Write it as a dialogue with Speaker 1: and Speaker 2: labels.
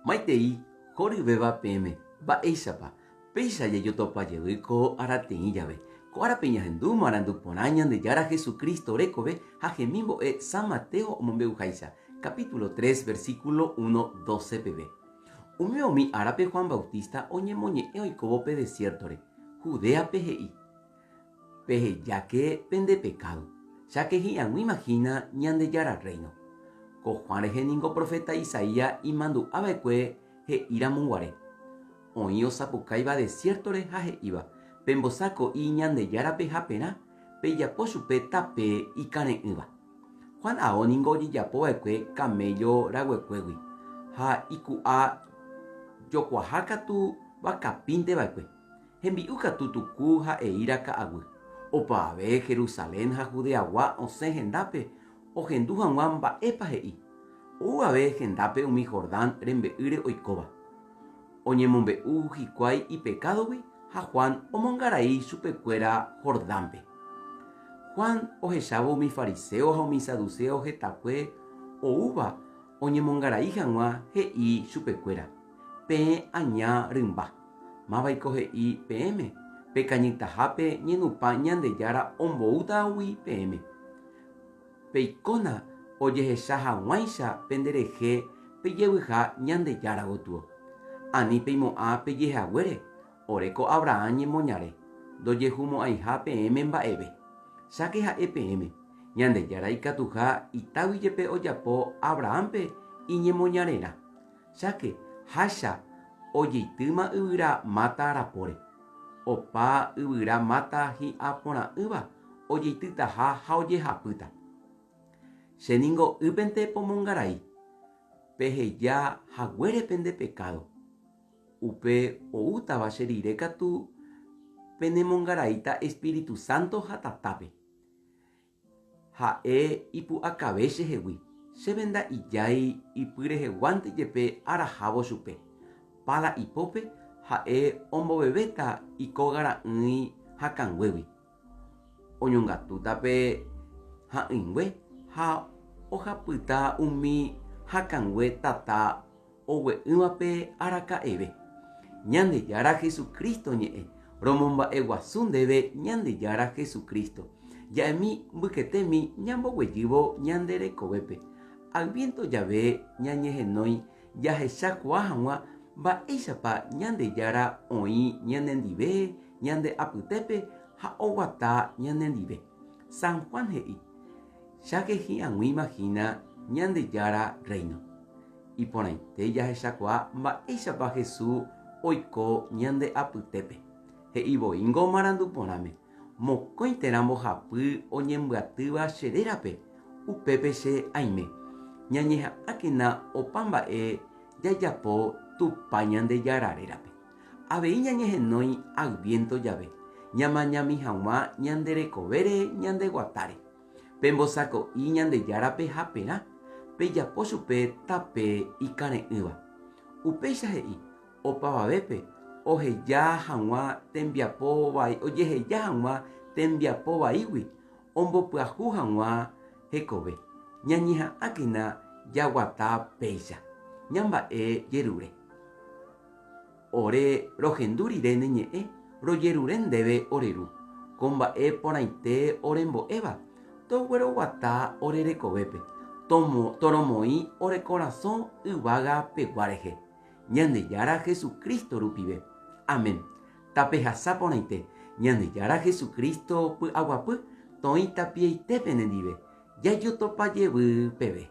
Speaker 1: Maitei, Joribeba PM, Baeisapa, Peisa Yayotopa Yeduiko Aratein Yave, Coarapeña Hendú, Marandu Ponañan de Yara Jesucristo Recobe, Jajemimbo San Mateo Mombeujaisa, capítulo 3, versículo 1, 12 pb. Umeomi Arape Juan Bautista, Oñemoñe Eoicobope Desiertore, Judea PGI. Peje ya que pende pecado, ya que Gian no imagina ñande Yara reino. Co Juan Regeningo profeta Isaías y mandu abecue he ira munguare. Oío sapucaiba desiertore jaje iba, pembosaco y ñande Yara peja pena, peya pochupe tape y cane iba. Juan aoningo yapo eque camello raguecuegui, ha ikua yocuajaca tu vacapinte baque. Hembiuca tutucu ha e ira caagui. Opa ave Jerusalén ha Judea wa once gendape, o gendujan wamba epa hei. Ave gendape umi Jordán rembe ire oikoba. Oñemombe jikuai y pecado ha Juan omongarai supecuera Jordánpe. Juan ojechavo umi fariseo ha umi saduceo jetacue o uva oñemongarai janwa hei supecuera. Pe aña rimba. Mabaiko hei PM. Pecañita jape ñenupa ñande Yara ombouta wi PM. Peicona oyehecha hag̃uáicha penderehe pejevyha ñande Yara gotuo. Ani peimo'a pejehaguére oreko Abraham ñemoñare. Dojehumo'ãiha PM mba'eve. Cháke ha'e PM. Ñande Yara ikatuha itáguijepe ojapo Abrahampe iñemoñarerã. Cháke hácha ojeitýma yvyra máta rapóre. Opa yvyra máta hi'aporã'ỹva ojeitytaha ha ojehapýta. Cheningo ypente pomongarai. Peheja haguére pende pecado. Upe oútava che rire katu penemongaraíta Espíritu Santo ha tatápe. Ha'e ipu'akave chehegui. Chévenda ijái ipyreheguánte jepe arahávo chupe. Pala ipópe ha'e ombovevéta ikogara'ỹi hakãnguégui. Oñongatútape ha'ỹingue ha ohapyta umi hakãngue tata ogue'ỹvape araka'eve. Ñande Yara Jesucristo ñe'ẽ romomba'eguasu ndéve Ñande Yara Jesucristo. Ja'émi mbyketémi ñamboguejývo ñande rekovépe. Aviento jave ñañehenói jahechakua hag̃ua mba'éichapa Ñande Yara oĩ ñanendive ñande apytépe ha oguata ñanendive. San Juan he'i. Cháke hi'ãngui imagina Ñande Yara reino. Iporãite jahechakua mba'éichapa Jesús oiko ñande apytépe. He'ivoíngo marandu porãme. Mokõitérã mbohapy oñembyatýva cherérape upépe che aime. Ñañeha'ãkena opa mba'e jajapo tupa Ñande Yara rérape. Avei ñañehenói Adviento jave. Ñamañami hag̃ua ñande rekovére ñande guatáre. Pembosako'i Ñande Yárape ha perã. Pejapo chupe tape ikare'ỹva. Upéicha he'i opavavépe ojeja hag̃ua tembiapo vai ojeheja hag̃ua tembiapo vaígui ombopyahu hag̃ua hekove. Ñañeha'ãkena jaguata péicha. Ñamba'e jerure. Ore rohendu rire neñe'ẽ rojerure ndéve oreru. Ko mba'e porãite orembo'éva togueroguata ore rekovépe. Toromoĩ ore korasõ yvága peguárehe. Ñande Yara Jesucristo rupive. Amén. Tapehasa porãite. Ñande Yara Jesucristo py'aguapy toĩ tapiaitépe nendive. Jajotopajevy peve.